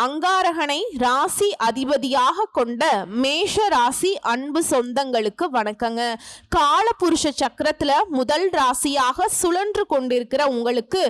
அங்காரகனை ராசி அதிபதியாக கொண்ட மேஷ ராசி அன்பு சொந்தங்களுக்கு வணக்கங்க. காலபுருஷ சக்கரத்துல முதல் ராசியாக சுழன்று கொண்டிருக்கிற உங்களுக்கு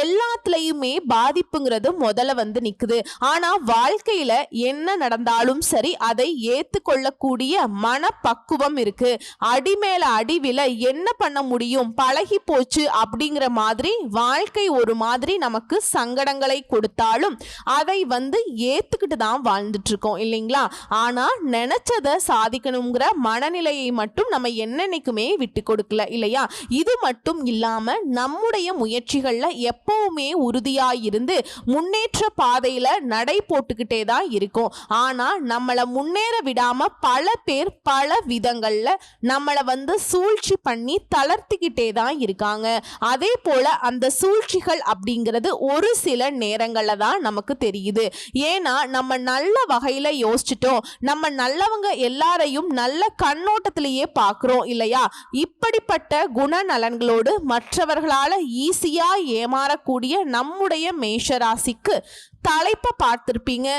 எல்லாத்துலயுமே பாதிப்புங்கிறது முதல்ல வந்து நிக்குது. ஆனா வாழ்க்கையில என்ன நடந்தாலும் சரி அதை ஏத்துக்கொள்ளக்கூடிய மனப்பக்குவம் இருக்கு. அடி மேல அடிவில என்ன பண்ண முடியும், பழகி போச்சு அப்படிங்கிற மாதிரி வாழ்க்கை ஒரு மாதிரி நமக்கு சங்கடங்களை கொடுத்தாலும் அதை வந்து ஏத்துக்கிட்டு தான் வாழ்ந்துட்டு இருக்கோம் இல்லைங்களா? ஆனா நினைச்சதை சாதிக்கணுங்கிற மனநிலையை மட்டும் நம்ம என்னைக்குமே விட்டு கொடுக்கல இல்லையா? இது மட்டும் இல்லாம நம்முடைய முயற்சிகள்ல எப்பவுமே உறுதியா இருந்து முன்னேற்ற பாதையில நடை போட்டுக்கிட்டே தான் இருக்கும். ஆனா நம்மளை முன்னேற விடாம பல பேர் பல விதங்கள்ல நம்மளை வந்து சூழ்ச்சி பண்ணி தளர்த்திக்கிட்டே தான் இருக்காங்க. அதே போல அந்த சூழ்ச்சிகள் அப்படிங்கிறது ஒரு சில நேரங்கள்ல தான் நமக்கு தெரியுது. ஏன்னா நம்ம நல்ல வகையில யோசிச்சுட்டோம், நம்ம நல்லவங்க எல்லாரையும் நல்ல கண்ணோட்டத்திலேயே பார்க்கிறோம் இல்லையா? இப்படிப்பட்ட குணநலன்களோடு மற்றவர்களால ஈஸியா ஏமாறக்கூடிய நம்முடைய மேஷராசிக்கு தலைப்பை பார்த்திருப்பீங்க.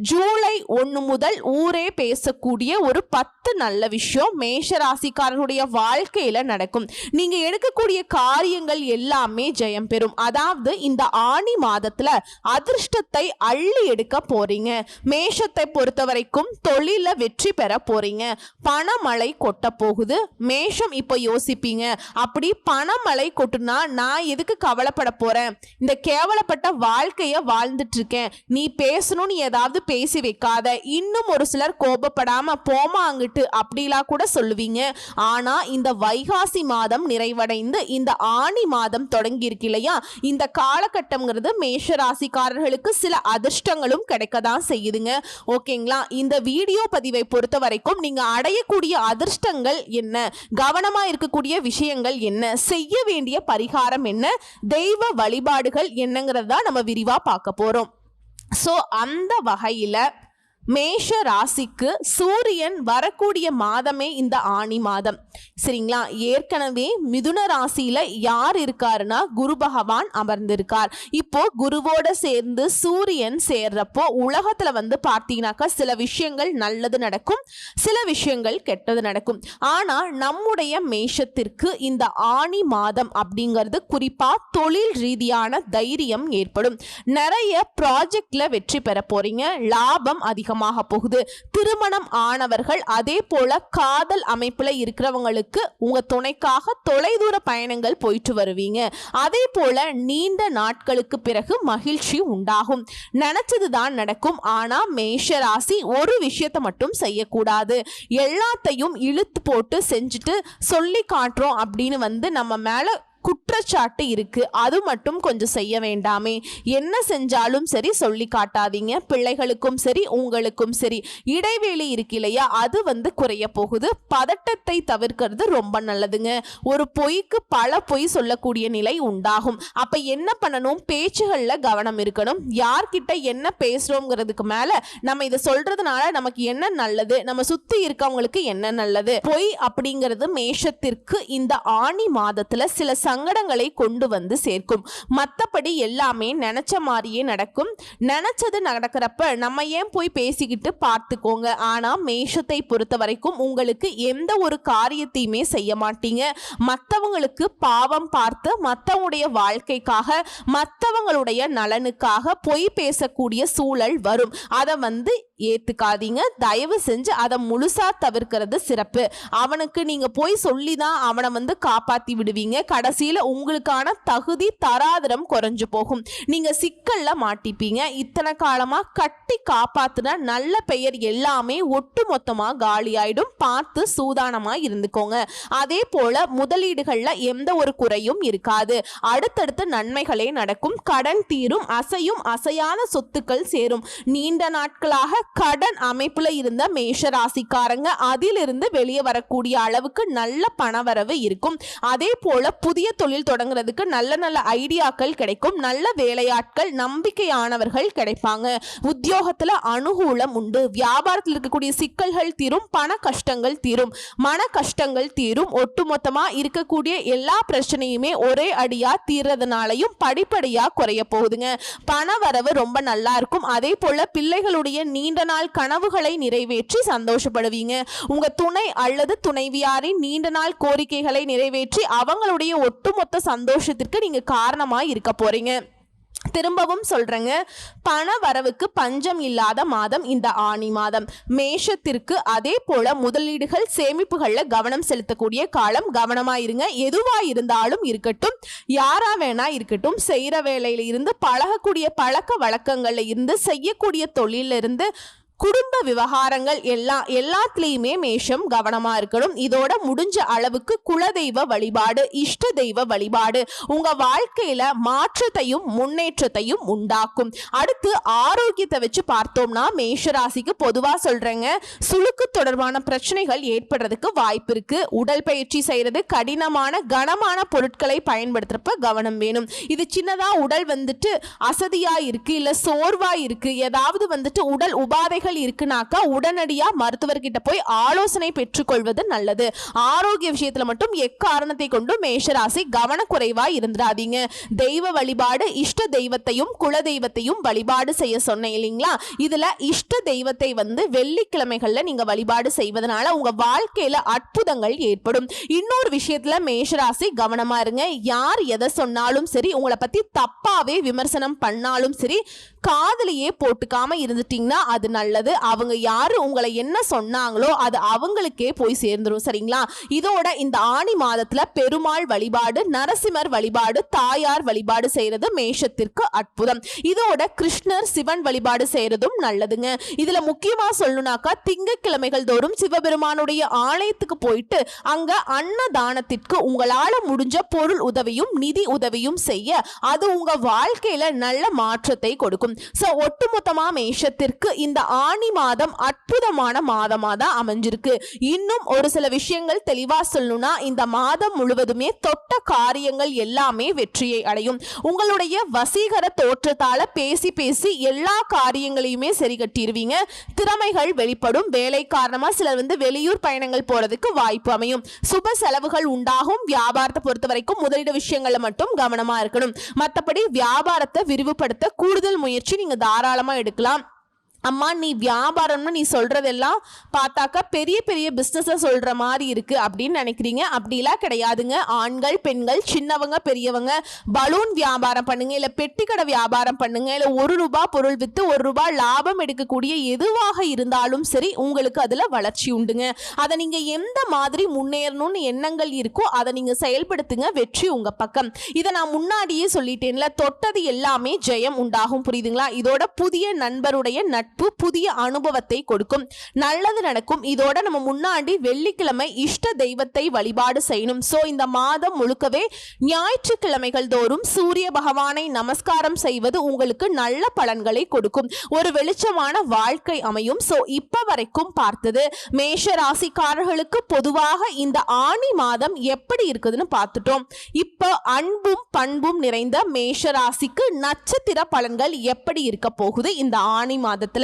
ஜூலை 1 முதல் ஊரே பேசக்கூடிய ஒரு 10 நல்ல விஷயம் மேஷராசிக்காரர்களுடைய வாழ்க்கையில நடக்கும். நீங்க எடுக்கக்கூடிய காரியங்கள் எல்லாமே ஜெயம் பெறும். அதாவது இந்த ஆனி மாதத்துல அதிர்ஷ்டத்தை அள்ளி எடுக்க போறீங்க. மேஷத்தை பொறுத்த வரைக்கும் தொழில வெற்றி பெற போறீங்க. பணமழை கொட்ட போகுது. மேஷம் இப்ப யோசிப்பீங்க, அப்படி பணமழை கொட்டுனா நான் எதுக்கு கவலைப்பட போறேன், இந்த கேவலப்பட்ட வாழ்க்கைய வாழ்ந்துட்டு இருக்கேன், நீ பேசணும்னு ஏதாவது பேசி வைக்காத. இன்னும் ஒரு சிலர் கோபப்படாம போமா அங்கிட்டு அப்படிலாம் கூட சொல்லுவீங்க. ஆனா இந்த வைகாசி மாதம் நிறைவடைந்து இந்த ஆனி மாதம் தொடங்கி இருக்கு இல்லையா? இந்த காலகட்டம்ங்கிறது மேஷ ராசிக்காரர்களுக்கு சில அதிர்ஷ்டங்களும் கிடைக்கதான் செய்யுதுங்க. ஓகேங்களா? இந்த வீடியோ பதிவை பொறுத்த வரைக்கும் நீங்க அடையக்கூடிய அதிர்ஷ்டங்கள் என்ன, கவனமா இருக்கக்கூடிய விஷயங்கள் என்ன, செய்ய வேண்டிய பரிகாரம் என்ன, தெய்வ வழிபாடுகள் என்னங்கிறத நம்ம விரிவா பார்க்க போறோம். ஸோ அந்த வகையில் மேஷ ராசிக்கு சூரியன் வரக்கூடிய மாதமே இந்த ஆனி மாதம். சரிங்களா? ஏற்கனவே மிதுன ராசியில யார் இருக்காருன்னா குரு பகவான் அமர்ந்திருக்கார். இப்போ குருவோட சேர்ந்து சூரியன் சேர்றப்போ உலகத்துல வந்து பார்த்தீங்கன்னாக்கா சில விஷயங்கள் நல்லது நடக்கும், சில விஷயங்கள் கெட்டது நடக்கும். ஆனா நம்முடைய மேஷத்திற்கு இந்த ஆனி மாதம் அப்படிங்கிறது குறிப்பா தொழில் ரீதியான தைரியம் ஏற்படும். நிறைய ப்ராஜெக்ட்ல வெற்றி பெற போறீங்க. லாபம் அதிகம் போகுது. திருமணம் ஆனவர்கள் அதே போல காதல் அமைப்புல இருக்கிறவங்களுக்கு உங்க துணைக்காக தொலைதூர பயணங்கள் போயிட்டு வருவீங்க. அதே போல நீண்ட நாட்களுக்கு பிறகு மகிழ்ச்சி உண்டாகும். நினைச்சதுதான் நடக்கும். ஆனா மேஷ ராசி ஒரு விஷயத்தை மட்டும் செய்யக்கூடாது. எல்லாத்தையும் இழுத்து போட்டு செஞ்சுட்டு சொல்லி காட்டுறோம் அப்படின்னு வந்து நம்ம மேல குற்றச்சாட்டு இருக்கு. அது மட்டும் கொஞ்சம் செய்ய வேண்டாமே. என்ன செஞ்சாலும் சரி சொல்லி காட்டாதீங்க. பிள்ளைகளுக்கும் சரி உங்களுக்கும் சரி இடைவேளை இருக்கு இல்லையா, அது வந்து குறைய போகுது. பதட்டத்தை தவிர்க்கிறது ரொம்ப நல்லதுங்க. ஒரு பொய்க்கு பல பொய் சொல்லக்கூடிய நிலை உண்டாகும். அப்ப என்ன பண்ணணும், பேச்சுகள்ல கவனம் இருக்கணும். யார்கிட்ட என்ன பேசுறோம்ங்கிறதுக்கு மேல நம்ம இதை சொல்றதுனால நமக்கு என்ன நல்லது, நம்ம சுத்தி இருக்கவங்களுக்கு என்ன நல்லது. பொய் அப்படிங்கிறது மேஷத்திற்கு இந்த ஆனி மாதத்துல சில சங்கடங்களை கொண்டு வந்து சேர்க்கும். மற்றபடி எல்லாமே நினைச்ச மாதிரியே நடக்கும். நினைச்சது நடக்கிறப்ப நம்ம ஏன் போய் பேசிக்கிட்டு பார்த்துக்கோங்க. ஆனா மேஷத்தை பொறுத்த வரைக்கும் உங்களுக்கு எந்த ஒரு காரியத்தையுமே செய்ய மாட்டீங்க. மற்றவங்களுக்கு பாவம் பார்த்து மற்றவங்களுடைய வாழ்க்கைக்காக மற்றவங்களுடைய நலனுக்காக பொய் பேசக்கூடிய சூழல் வரும். அதை வந்து ஏத்துக்காதீங்க. தயவு செஞ்சு அதை முழுசா தவிர்க்கிறது சிறப்பு. அவனுக்கு நீங்க போய் சொல்லிதான் அவனை வந்து காப்பாத்தி விடுவீங்க. கடைசியில உங்களுக்கான தகுதி தராதரம் குறைஞ்சு போகும். நீங்க சிக்கல்ல மாட்டிப்பீங்க. இத்தனை காலமா கட்டி காப்பாத்துன நல்ல பெயர் எல்லாமே ஒட்டு மொத்தமா காலியாயிடும். பார்த்து சூதானமா இருந்துக்கோங்க. அதே போல முதலீடுகள்ல எந்த ஒரு குறையும் இருக்காது. அடுத்தடுத்து நன்மைகளே நடக்கும். கடன் தீரும். அசையும் அசையான சொத்துக்கள் சேரும். நீண்ட நாட்களாக கடன் அமைப்புல இருந்த மேஷ ராசிக்காரங்க அதிலிருந்து வெளியே வரக்கூடிய அளவுக்கு நல்ல பணவரவு இருக்கும். அதே போல புதிய தொழில் தொடங்குறதுக்கு நல்ல நல்ல ஐடியாக்கள் கிடைக்கும். நல்ல வேலையாட்கள் நம்பிக்கையானவர்கள் கிடைப்பாங்க. உத்தியோகத்துல அனுகூலம் உண்டு. வியாபாரத்தில் இருக்கக்கூடிய சிக்கல்கள் தீரும். பண கஷ்டங்கள் தீரும். மன கஷ்டங்கள் தீரும். ஒட்டுமொத்தமா இருக்கக்கூடிய எல்லா பிரச்சனையுமே ஒரே அடியா தீர்றதுனாலையும் படிப்படியா குறைய போகுதுங்க. பண வரவு ரொம்ப நல்லா இருக்கும். அதே போல பிள்ளைகளுடைய நீண்ட நாள் கனவுகளை நிறைவேற்றி சந்தோஷப்படுவீங்க. உங்க துணை அல்லது துணைவியாரின் நீண்ட நாள் கோரிக்கைகளை நிறைவேற்றி அவங்களுடைய ஒட்டுமொத்த சந்தோஷத்திற்கு நீங்க காரணமா இருக்க போறீங்க. திரும்பவும் சொல்றேங்க, பண வரவுக்கு பஞ்சம் இல்லாத மாதம் இந்த ஆனி மாதம் மேஷத்திற்கு. அதே போல முதலீடுகள் சேமிப்புகள்ல கவனம் செலுத்தக்கூடிய காலம். கவனமா இருங்க. எதுவா இருந்தாலும் இருக்கட்டும், யாரா வேணா இருக்கட்டும், செய்யற வேலையில இருந்து பழகக்கூடிய பழக்க வழக்கங்கள்ல இருந்து செய்யக்கூடிய தொழில இருந்து குடும்ப விவகாரங்கள் எல்லாத்துலேயுமே மேஷம் கவனமா இருக்கணும். இதோட முடிஞ்ச அளவுக்கு குலதெய்வ வழிபாடு, இஷ்ட தெய்வ வழிபாடு உங்க வாழ்க்கையில மாற்றத்தையும் முன்னேற்றத்தையும் உண்டாக்கும். அடுத்து ஆரோக்கியத்தை வச்சு பார்த்தோம்னா மேஷராசிக்கு பொதுவா சொல்றேங்க, சுளுக்கு தொடர்பான பிரச்சனைகள் ஏற்படுறதுக்கு வாய்ப்பு இருக்கு. உடல் பயிற்சி செய்யறது, கடினமான கனமான பொருட்களை பயன்படுத்துறப்ப கவனம் வேணும். இது சின்னதா உடல் அசதியா இருக்கு, இல்ல சோர்வா இருக்கு, ஏதாவது உடல் உபாதைகள் இருக்குனாக்கா உடனடியா மருத்துவர்கிட்ட போய் ஆலோசனை பெற்றுக்கொள்வது நல்லது. ஆரோக்கிய விஷயத்துல மட்டும் எக்காரணத்தை கொண்டு மேஷராசி கவனக்குறைவா இருந்துடாதீங்க. தெய்வ வழிபாடு, இஷ்ட தெய்வத்தையும் குல தெய்வத்தையும் வழிபாடு செய்ய சொன்னேன் இல்லைங்களா? இதுல இஷ்ட தெய்வத்தை வெள்ளிக்கிழமைகள்ல நீங்க வழிபாடு செய்வதனால உங்க வாழ்க்கையில அற்புதங்கள் ஏற்படும். இன்னொரு விஷயத்துல மேஷராசி கவனமா இருங்க. யார் எதை சொன்னாலும் சரி, உங்களை பத்தி தப்பாவே விமர்சனம் பண்ணாலும் சரி, காதலியே போட்டுக்காம இருந்துட்டீங்கன்னா அது நல்லது. அவங்க யாரு உங்களை என்ன சொன்னாங்களோ அது அவங்களுக்கே போய் சேர்ந்துரும். சரிங்களா? இதோட இந்த ஆனி மாதத்துல பெருமாள் வழிபாடு, நரசிம்மர் வழிபாடு, தாயார் வழிபாடு செய்யறது மேஷத்திற்கு அற்புதம். இதோட கிருஷ்ணர், சிவன் வழிபாடு செய்யறதும் நல்லதுங்க. இதுல முக்கியமா சொல்லணும்னாக்கா திங்கட்கிழமைகள் தோறும் சிவபெருமானுடைய ஆலயத்துக்கு போயிட்டு அங்க அன்னதானத்திற்கு உங்களால முடிஞ்ச பொருள் உதவியும் நிதி உதவியும் செய்ய அது உங்க வாழ்க்கையில நல்ல மாற்றத்தை கொடுக்கும். ஒட்டுமொத்தமா மேஷத்திற்கு இந்த ஆனி மாதம் அற்புதமான மாதமா தான் அமைஞ்சிருக்கு. இன்னும் ஒரு சில விஷயங்கள் தெளிவா சொல்லணும்னா, இந்த மாதம் முழுவதுமே தொட்ட காரியங்கள் எல்லாமே வெற்றியை அடையும். உங்களுடைய வசீகர தோற்றத்தால பேசி பேசி எல்லா காரியங்களையுமே சரி கட்டிடுவீங்க. திறமைகள் வெளிப்படும். வேலை காரணமா சிலர் வெளியூர் பயணங்கள் போறதுக்கு வாய்ப்பு அமையும். சுப செலவுகள் உண்டாகும். வியாபாரத்தை பொறுத்த வரைக்கும் முதலீடு விஷயங்கள்ல மட்டும் கவனமா இருக்கணும். மற்றபடி வியாபாரத்தை விரிவுபடுத்த கூடுதல் முயற்சி நீங்க தாராளமா எடுக்கலாம். அம்மா, நீ வியாபாரம்னு நீ சொல்றதெல்லாம் பார்த்தாக்கா பெரிய பெரிய பிஸ்னஸை சொல்ற மாதிரி இருக்கு அப்படின்னு நினைக்கிறீங்க. அப்படிலாம் கிடையாதுங்க. ஆண்கள், பெண்கள், சின்னவங்க, பெரியவங்க பலூன் வியாபாரம் பண்ணுங்க, இல்ல பெட்டிக்கடை வியாபாரம் பண்ணுங்க, இல்ல ₹1 பொருள் வித்து ₹1 லாபம் எடுக்கக்கூடிய எதுவாக இருந்தாலும் சரி, உங்களுக்கு அதுல வளர்ச்சி உண்டுங்க. அதை நீங்க எந்த மாதிரி முன்னேறணும்னு எண்ணங்கள் இருக்கோ அதை நீங்க செயல்படுத்துங்க. வெற்றி உங்க பக்கம். இதை நான் முன்னாடியே சொல்லிட்டேன்ல, தொட்டது எல்லாமே ஜெயம் உண்டாகும். புரியுதுங்களா? இதோட புதிய நண்பருடைய நட்பு புதிய அனுபவத்தை கொடுக்கும். நல்லது நடக்கும். இதோட நம்ம முன்னாடி வெள்ளிக்கிழமை இஷ்ட தெய்வத்தை வழிபாடு செய்யணும். சோ இந்த மாதம் முழுக்கவே ஞாயிற்றுக்கிழமைகள் தோறும் சூரிய பகவானை நமஸ்காரம் செய்வது உங்களுக்கு நல்ல பலன்களை கொடுக்கும். ஒரு வெளிச்சமான வாழ்க்கை அமையும். சோ இப்ப வரைக்கும் பார்த்தது மேஷ ராசிக்காரர்களுக்கு பொதுவாக இந்த ஆனி மாதம் எப்படி இருக்குதுன்னு பார்த்துட்டோம். இப்போ அன்பும் பண்பும் நிறைந்த மேஷ ராசிக்கு நட்சத்திர பலன்கள் எப்படி இருக்க போகுது இந்த ஆனி மாதத்துல?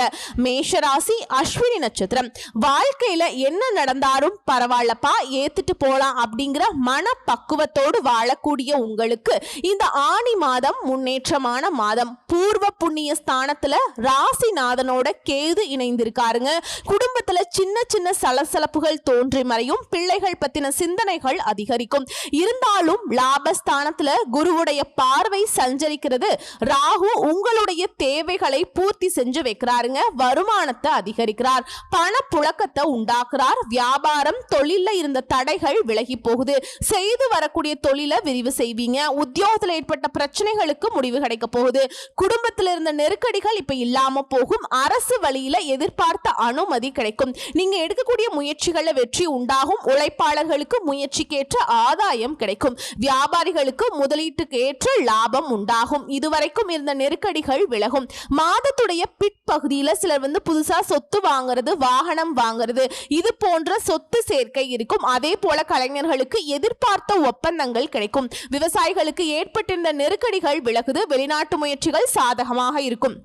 மேஷராசி அஸ்வினி நட்சத்திரம். வாழ்க்கையில என்ன நடந்தாலும் பரவாயில்லப்பா, ஏத்துட்டு போலாம் அப்படிங்கிற மனப்பக்குவத்தோடு வாழக்கூடிய உங்களுக்கு இந்த ஆனி மாதம் முன்னேற்றமான மாதம். பூர்வ புண்ணிய ஸ்தானத்துல ராசிநாதனோட கேது இணைந்திருக்காருங்க. குடும்பத்துல சின்ன சின்ன சலசலப்புகள் தோன்றி மறையும். பிள்ளைகள் பத்தின சிந்தனைகள் அதிகரிக்கும். இருந்தாலும் லாபஸ்தானத்துல குருவுடைய பார்வை சஞ்சரிக்கிறது. ராகு உங்களுடைய தேவைகளை பூர்த்தி செஞ்சு வைக்கிறாருங்க. வருமானத்தை அதிகரிக்கிறார். பண புழக்கத்தை உண்டாக்குறார். வியாபாரம், தொழில இருந்த தடைகள் விலகி போகுது. செய்து வரக்கூடிய தொழிலை விரிவு செய்வீங்க. உத்தியோகத்தில் ஏற்பட்ட பிரச்சனைகளுக்கு முடிவு கிடைக்க போகுது. குடும்பத்தில் இருந்த நெருக்கடிகள் இப்ப இல்லாம போகும். அரசு வழியில எதிர்பார்த்த அனுமதி கிடைக்கும். நீங்க எடுக்கக்கூடிய முயற்சிகள்ல வெற்றி உண்டாகும். உழைப்பாளர்களுக்கு முயற்சிக்கேற்ற ஆதாயம் கிடைக்கும். வியாபாரிகளுக்கு முதலீட்டுக்கு ஏற்ற லாபம் உண்டாகும். இதுவரைக்கும் இருந்த நெருக்கடிகள் விலகும். மாதத்துடைய பிற்பகுதி பகுதியில சிலர் வந்து புதுசா சொத்து வாங்குறது, வாகனம் வாங்குறது, இது போன்ற சொத்து சேர்க்கை இருக்கும். அதே போல கலைஞர்களுக்கு எதிர்பார்த்த ஒப்பந்தங்கள் கிடைக்கும். விவசாயிகளுக்கு ஏற்பட்டிருந்த நெருக்கடிகள் விலகுது. வெளிநாட்டு முயற்சிகள் சாதகமாக இருக்கும்.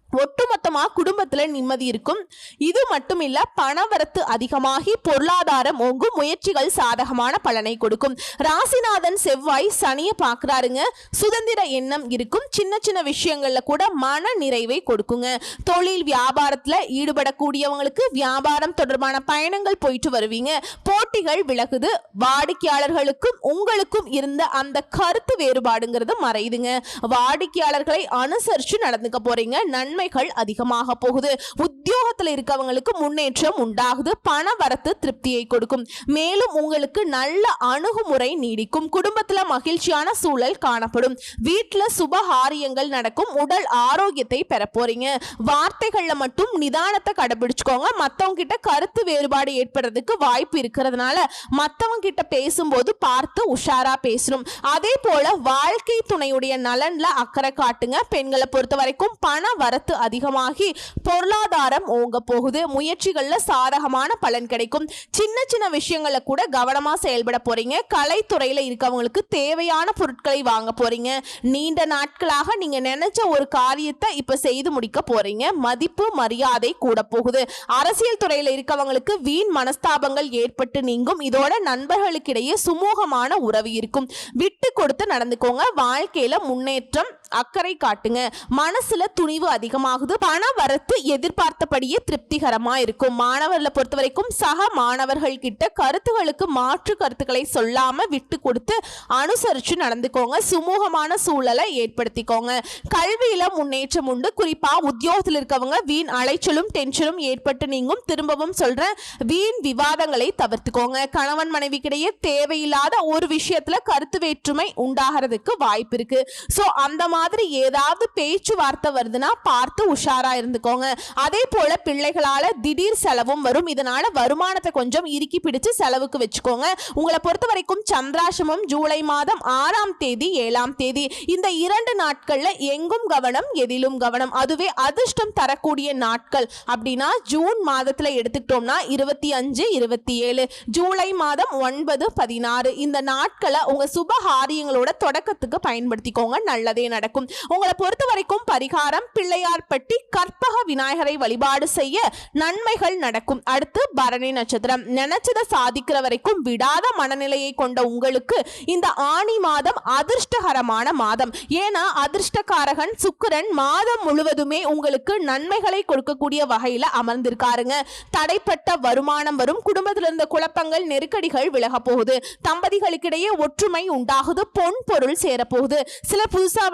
ஒட்டுமொத்தமா குடும்பத்துல நிம்மதி இருக்கும். இது மட்டும் இல்ல, பணவரத்து அதிகமாகி பொருளாதாரம் ஓங்கும். முயற்சிகள் சாதகமான பலனை கொடுக்கும். ராசிநாதன் செவ்வாய் சனியை பார்க்கிறாருங்க. சுதந்திர எண்ணம் இருக்கும். சின்ன சின்ன விஷயங்கள்ல கூட மன நிறைவை கொடுக்குங்க. தொழில் வியாபாரத்துல ஈடுபடக்கூடியவங்களுக்கு வியாபாரம் தொடர்பான பயணங்கள் போயிட்டு வருவீங்க. போட்டிகள் விலகுது. வாடிக்கையாளர்களுக்கும் உங்களுக்கும் இருந்த அந்த கருத்து வேறுபாடுங்கிறது மறையுதுங்க. வாடிக்கையாளர்களை அனுசரிச்சு நடந்துக்க போறீங்க. நன்மைகள் அதிகமாக போகுது. உத்தியோகத்தில் இருக்கவங்களுக்கு முன்னேற்றம் உண்டாகுது. பண வரத்து திருப்தியை கொடுக்கும். மேலும் உங்களுக்கு நல்ல அணுகுமுறை நீடிக்கும். குடும்பத்துல மகிழ்ச்சியான சூழல் காணப்படும். வீட்டுல சுபகாரியங்கள் நடக்கும். உடல் ஆரோக்கியத்தை பெற போறீங்க. வார்த்தைகள்ல மட்டும் நிதானத்தை கடைபிடிச்சுக்கோங்க. மத்தவங்க கிட்ட கருத்து வேறுபாடு ஏற்படுறதுக்கு வாய்ப்பு இருக்கிறதுனால மத்தவங்க கிட்ட பேசும்போது பார்த்து உஷாரா பேசணும். அதே போல வாழ்க்கை துணையுடைய நலன்ல அக்கறை காட்டுங்க. பெண்களை பொறுத்த வரைக்கும் பண வரத்து அதிகமாகி பொருளாதாரம் ஓங்க போகுது. முயற்சிகள்ல சாதகமான பலன் கிடைக்கும். சின்ன சின்ன விஷயங்கள்ல கூட கவனமா செயல்பட போறீங்க. கலைத்துறையில இருக்கவங்களுக்கு தேவையான பொருட்களை வாங்க போறீங்க. நீண்ட நாட்களாக நீங்க நினைச்ச ஒரு காரியத்தை இப்ப செய்து முடிக்க போறீங்க. மதிப்பு மரியாதை கூட போகுது. அரசியல் துறையில இருக்கவங்களுக்கு வீண் மனஸ்தாபங்கள் ஏற்பட்டு நீங்கும். இதோட நண்பர்களுக்கிடையே சுமூகமான உறவு இருக்கும். விட்டு கொடுத்து நடந்துக்கோங்க. வாழ்க்கையில முன்னேற்றம் அக்கறை காட்டுங்க. மனசுல துணிவு அதிகமாகுது. பண வரத்து எதிர்பார்த்தபடியே திருப்திகரமா இருக்கும். மாணவர்களை பொறுத்த வரைக்கும் சக மாணவர்கள் கிட்ட கருத்துகளுக்கு மாற்று கருத்துக்களை சொல்லாம விட்டு கொடுத்து அனுசரிச்சு நடந்துக்கோங்க. சுமூகமான சூழலை ஏற்படுத்திக்கோங்க. கல்வியில முன்னேற்றம் உண்டு. குறிப்பா உத்தியோகத்தில் இருக்கவங்க வீண் அலைச்சலும் டென்ஷனும் ஏற்பட்டு நீங்கும். திரும்பவும் சொல்றேன், வீண் விவாதங்களை தவிர்த்துக்கோங்க. கணவன் மனைவிக்கிடையே தேவையில்லாத ஒரு விஷயத்துல கருத்து வேற்றுமை உண்டாகிறதுக்கு வாய்ப்பு இருக்கு. சோ அந்த மாதிரி ஏதாவது பேச்சுவார்த்தை வருதுன்னா பார்த்து உஷாரா இருந்துக்கோங்க. அதே போல பிள்ளைகளால திடீர் செலவும் வரும். இதனால வருமானத்தை கொஞ்சம் இறுக்கி பிடிச்சு செலவுக்கு வச்சுக்கோங்க. உங்களை பொறுத்த வரைக்கும் சந்திராசிரமம் ஜூலை மாதம் 6ஆம் தேதி 7ஆம் தேதி இந்த 2 நாட்கள்ல எங்கும் கவனம், எதிலும் கவனம். அதுவே அதிர்ஷ்டம் தரக்கூடிய நாட்கள் அப்படின்னா ஜூன் மாதத்துல எடுத்துக்கிட்டோம்னா 25, 27, ஜூலை மாதம் 9, 16 இந்த நாட்களை உங்க சுபகாரியங்களோட தொடக்கத்துக்கு பயன்படுத்திக்கோங்க. நல்லதே நடக்கும். உங்களை பொறுத்த வரைக்கும் பரிகாரம் பிள்ளையார்பட்டி கற்பக விநாயகரை வழிபாடு செய்ய நன்மைகள் நடக்கும். அடுத்து பரணி நட்சத்திரம். நினைச்சதை சாதிக்கிற வரைக்கும் விடாத மனநிலையை கொண்ட உங்களுக்கு இந்த ஆனி மாதம் அதிர்ஷ்டகரமான மாதம். ஏன்னா அதிர்ஷ்டக்காரகன் சுக்கிரன் மாதம் முழுவதுமே உங்களுக்கு நன்மைகளை கொடுக்கக்கூடிய வகையில அமர்ந்திருக்காருங்க. தடைப்பட்ட வருமானம் வரும். குடும்பத்தில் இருந்த குழப்பங்கள் நெருக்கடிகள் விலக போகுது. தம்பதிகளுக்கிடையே ஒற்றுமை உண்டாகுது. பொன் பொருள் சேரப்போகுது. சில புதுசா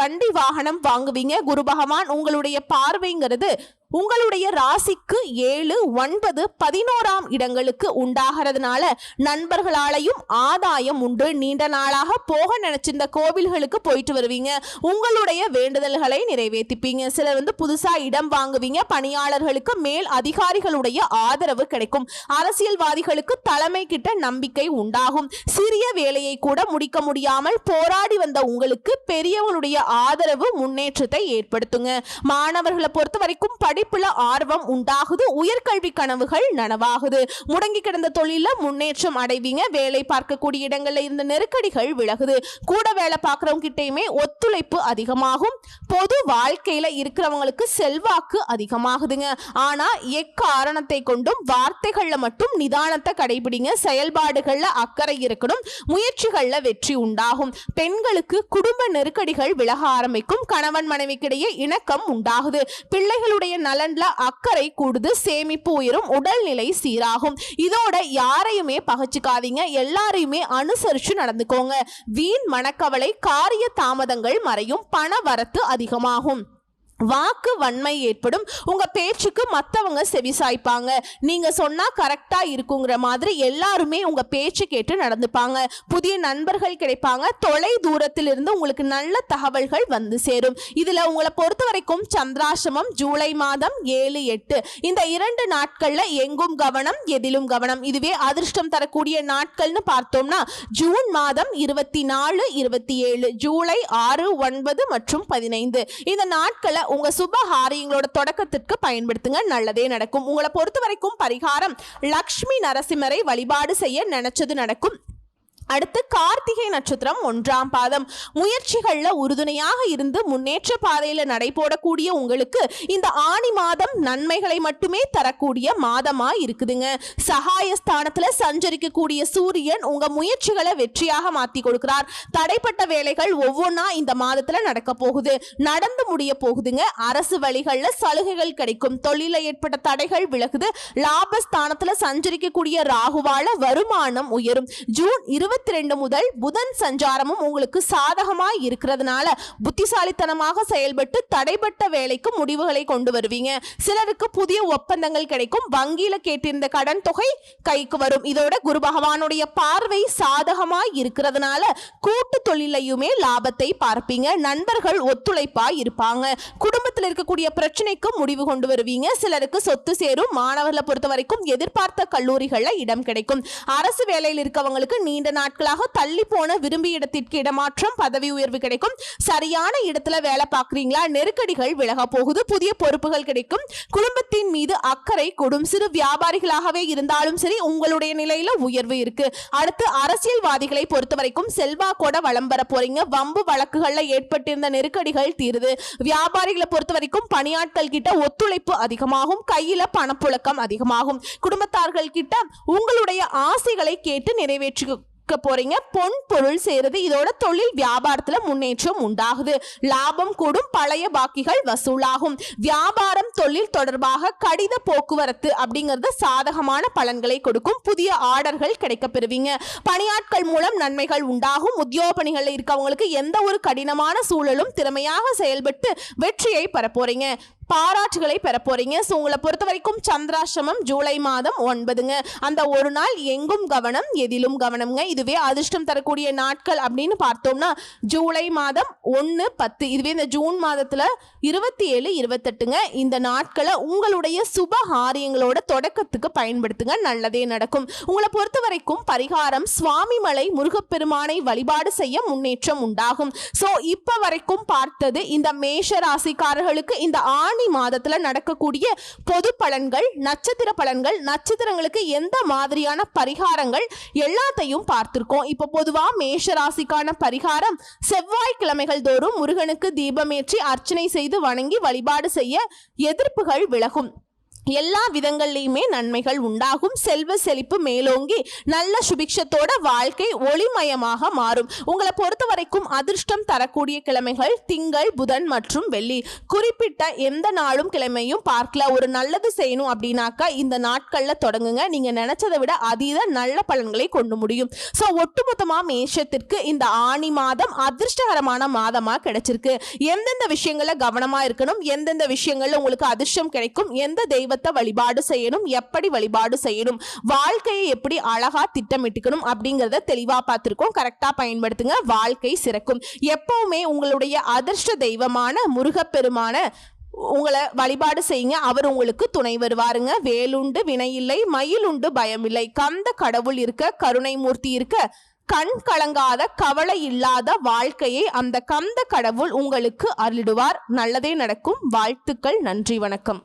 வண்டி வாகனம் வாங்குவீங்க. குரு பகவான் உங்களுடைய பார்வைங்கிறது உங்களுடைய ராசிக்கு 7, 9, 11ஆம் இடங்களுக்கு உண்டாகிறதுனால நண்பர்களாலையும் ஆதாயம் உண்டு. நீண்ட நாளாக போக நினைச்சிருந்த கோவில்களுக்கு போயிட்டு வருவீங்க. உங்களுடைய வேண்டுதல்களை நிறைவேற்றிப்பீங்க. சிலர் புதுசா இடம் வாங்குவீங்க. பணியாளர்களுக்கு மேல் அதிகாரிகளுடைய ஆதரவு கிடைக்கும். அரசியல்வாதிகளுக்கு தலைமை கிட்ட நம்பிக்கை உண்டாகும். சிறிய வேலையை கூட முடிக்க முடியாமல் போராடி வந்த உங்களுக்கு பெரியவங்களுடைய ஆதரவு முன்னேற்றத்தை ஏற்படுத்துங்க. மாணவர்களை பொறுத்த வரைக்கும் படிப்புல ஆர்வம் உண்டாகுது. உயர்கல்வி கனவுகள் நனவாகுது. முடங்கி கிடந்த தொழில முன்னேற்றம் அடைவீங்க. வேலை பார்க்கக்கூடிய இடங்கள்ல இருந்த நெருக்கடிகள் விலகுது. கூட வேலை பார்க்கறவங்க கிட்டயுமே ஒத்துழைப்பு அதிகமாகும். பொது வாழ்க்கையில இருக்கிறவங்களுக்கு செல்வாக்கு அதிகமாகுதுங்க. ஆனா எக்காரணத்தை கொண்டும் வார்த்தைகள்ல மட்டும் நிதானத்தை கடைபிடிங்க. செயல்பாடுகள்ல அக்கறை இருக்கணும். முயற்சிகள்ல வெற்றி உண்டாகும். பெண்களுக்கு குடும்ப நெருக்கடிகள் விலக ஆரம்பிக்கும். கணவன் மனைவிக்கிடையே இணக்கம் உண்டாகுது. பிள்ளைகளுடைய நலன்ல அக்கறை கூடுது. சேமிப்பு உயரும். உடல்நிலை சீராகும். இதோட யாரையுமே பகச்சுக்காதீங்க. எல்லாரையுமே அனுசரிச்சு நடந்துக்கோங்க. வீண் மனக்கவலை, காரிய தாமதங்கள் மறையும். பண வரத்து அதிகமாகும். வாக்கு வன்மை ஏற்படும். உங்க பேச்சுக்கு மற்றவங்க செவிசாய்ப்பாங்க. நீங்க சொன்னா கரெக்டா இருக்குங்கிற மாதிரி எல்லாருமே உங்க பேச்சு கேட்டு நடந்துப்பாங்க. புதிய நண்பர்கள் கிடைப்பாங்க. தொலை தூரத்தில் இருந்து உங்களுக்கு நல்ல தகவல்கள் வந்து சேரும். இதுல உங்களை பொறுத்த வரைக்கும் சந்திராசிரமம் ஜூலை மாதம் 7, 8 இந்த 2 நாட்கள்ல எங்கும் கவனம், எதிலும் கவனம். இதுவே அதிர்ஷ்டம் தரக்கூடிய நாட்கள்னு பார்த்தோம்னா ஜூன் மாதம் 24, 27, ஜூலை 6, 9 மற்றும் 15 இந்த நாட்களை உங்க சுப காரியங்களோட தொடக்கத்திற்கு பயன்படுத்துங்க, நல்லதே நடக்கும். உங்களை பொறுத்த வரைக்கும் பரிகாரம் லக்ஷ்மி நரசிம்மரை வழிபாடு செய்ய நினைச்சது நடக்கும். அடுத்து கார்த்திகை நட்சத்திரம் 1ஆம் பாதம். முயற்சிகள்ல உறுதுணையாக இருந்து முன்னேற்ற பாதையில நடைபோடக்கூடிய உங்களுக்கு இந்த ஆணி மாதம் நன்மைகளை மட்டுமே தரக்கூடிய மாதமா இருக்குதுங்க. சகாயஸ்தானத்துல சஞ்சரிக்கக்கூடிய சூரியன் உங்க முயற்சிகளை வெற்றியாக மாத்தி கொடுக்கிறார். தடைப்பட்ட வேலைகள் ஒவ்வொன்றா இந்த மாதத்துல நடக்க போகுது, நடந்து முடிய போகுதுங்க. அரசு வழிகள்ல சலுகைகள் கிடைக்கும், தொழில ஏற்பட்ட தடைகள் விலகுது. லாபஸ்தானத்துல சஞ்சரிக்கக்கூடிய ராகுவால வருமானம் உயரும். ஜூன் 22 முதல் புதன் சஞ்சாரமும் உங்களுக்கு சாதகமா இருக்கிறதுனால புத்திசாலித்தனமாக செயல்பட்டு தடைப்பட்ட வேலைக்கு முடிவுகளை கொண்டு வருவீங்க. சிலருக்கு புதிய ஒப்பந்தங்கள் கிடைக்கும், வங்கியில கேட்டிருந்த கடன் தொகை கைக்கு வரும். இதோட குரு பகவானுடைய பார்வை சாதகமா இருக்கிறதுனால கூட்டு தொழிலையுமே லாபத்தை பார்ப்பீங்க. நண்பர்கள் ஒத்துழைப்பா இருப்பாங்க. குடும்பத்தில் இருக்கக்கூடிய பிரச்சனைக்கு முடிவு கொண்டு வருவீங்க. சிலருக்கு சொத்து சேரும். மாணவர்களை பொறுத்த வரைக்கும் எதிர்பார்த்த கல்லூரிகள்ல இடம் கிடைக்கும். அரசு வேலையில் இருக்கவங்களுக்கு நீண்ட நாட்களாக தள்ளி போன விரும்பிய இடத்திற்கு இடமாற்றம், பதவி உயர்வு கிடைக்கும். சரியான இடத்துல வேலை பார்க்கறீங்களா, நெருக்கடிகள் விலக போகுது. புதிய பொறுப்புகள் கிடைக்கும். குடும்பத்தின் மீது அக்கறை கொடும். சிறு வியாபாரிகளாகவே இருந்தாலும் சரி உங்களுடைய நிலையில உயர்வு இருக்கு. அடுத்து அரசியல்வாதிகளை பொறுத்த வரைக்கும் செல்வாக்கோட வளம் பெற போறீங்க. வம்பு வழக்குகள்ல ஏற்பட்டிருந்த நெருக்கடிகள் தீருது. வியாபாரிகளை பொறுத்த வரைக்கும் பணியாட்கள் கிட்ட ஒத்துழைப்பு அதிகமாகும், கையில பணப்புழக்கம் அதிகமாகும். குடும்பத்தார்கள் கிட்ட உங்களுடைய ஆசைகளை கேட்டு நிறைவேற்று போறீங்க. பொன் பொருள் சேருது. இதோட தொழில் வியாபாரத்துல முன்னேற்றம் உண்டாகுது. லாபம் கூடும். பழைய பாக்கிகள் வசூலாகும். வியாபாரம் தொழில் தொடர்பாக கடித போக்குவரத்து அப்படிங்கிறது சாதகமான பலன்களை கொடுக்கும். புதிய ஆர்டர்கள் கிடைக்க பெறுவீங்க. பணியாட்கள் மூலம் நன்மைகள் உண்டாகும். உத்தியோக பணிகளில் இருக்கவங்களுக்கு எந்த ஒரு கடினமான சூழலும் திறமையாக செயல்பட்டு வெற்றியை பெற போறீங்க, பாராட்டுகளை பெற போறீங்க. ஸோ உங்களை பொறுத்த வரைக்கும் சந்திராஷ்டமம் ஜூலை மாதம் 9ங்க. அந்த ஒரு நாள் எங்கும் கவனம், எதிலும் கவனம்ங்க. இதுவே அதிர்ஷ்டம் தரக்கூடிய நாட்கள் அப்படின்னு பார்த்தோம்னா ஜூலை மாதம் 1, 10. இதுவே இந்த ஜூன் மாதத்துல 27, 28ங்க. இந்த நாட்களை உங்களுடைய சுப காரியங்களோட தொடக்கத்துக்கு பயன்படுத்துங்க, நல்லதே நடக்கும். உங்களை பொறுத்த வரைக்கும் பரிகாரம் சுவாமிமலை முருகப்பெருமானை வழிபாடு செய்ய முன்னேற்றம் உண்டாகும். ஸோ இப்ப வரைக்கும் பார்த்தது இந்த மேஷ ராசிக்காரர்களுக்கு இந்த மாதத்துல நடக்கக்கூடிய பொது பலன்கள், நட்சத்திர பலன்கள், நட்சத்திரங்களுக்கு எந்த மாதிரியான பரிகாரங்கள் எல்லாத்தையும் பார்த்திருக்கோம். இப்ப பொதுவா மேஷ ராசிக்கான பரிகாரம் செவ்வாய்க்கிழமைகள் தோறும் முருகனுக்கு தீபமேற்றி அர்ச்சனை செய்து வணங்கி வழிபாடு செய்ய எதிர்ப்புகள் விலகும். எல்லா விதங்கள்லையுமே நன்மைகள் உண்டாகும். செல்வ செழிப்பு மேலோங்கி நல்ல சுபிக்ஷத்தோட வாழ்க்கை ஒளிமயமாக மாறும். உங்களை பொறுத்த வரைக்கும் அதிர்ஷ்டம் தரக்கூடிய கிழமைகள் திங்கள், புதன் மற்றும் வெள்ளி. குறிப்பிட்ட எந்த நாளும் கிழமையும் பார்க்கல. ஒரு நல்லது செய்யணும் அப்படின்னாக்கா இந்த நாட்கள்ல தொடங்குங்க. நீங்க நினைச்சதை விட அதீத நல்ல பலன்களை கொண்டு முடியும். ஸோ ஒட்டுமொத்தமா மேஷத்திற்கு இந்த ஆணி மாதம் அதிர்ஷ்டகரமான மாதமா கிடைச்சிருக்கு. எந்தெந்த விஷயங்கள்ல கவனமா இருக்கணும், எந்தெந்த விஷயங்கள்ல உங்களுக்கு அதிர்ஷ்டம் கிடைக்கும், எந்த தெய்வ வழிபாடு செய்யணும், எப்படி வழிபாடு செய்யணும், வாழ்க்கையை எப்படி அழகா திட்டமிட்டுக்கணும் அப்படிங்கறத தெளிவா பார்த்திருக்கோம். கரெக்டா பயன்படுத்துங்க, வாழ்க்கை சிறக்கும். எப்பவுமே உங்களுடைய அதிர்ஷ்ட தெய்வமான முருகப்பெருமான உங்களை வழிபாடு செய்யுங்க, அவர் உங்களுக்கு துணை வருவாருங்க. வேலுண்டு வினையில்லை, மயிலுண்டு பயமில்லை. கந்த கடவுள் இருக்க, கருணை மூர்த்தி இருக்க, கண் கலங்காத கவலை இல்லாத வாழ்க்கையை அந்த கந்த கடவுள் உங்களுக்கு அருளிடுவார். நல்லதே நடக்கும். வாழ்த்துக்கள். நன்றி, வணக்கம்.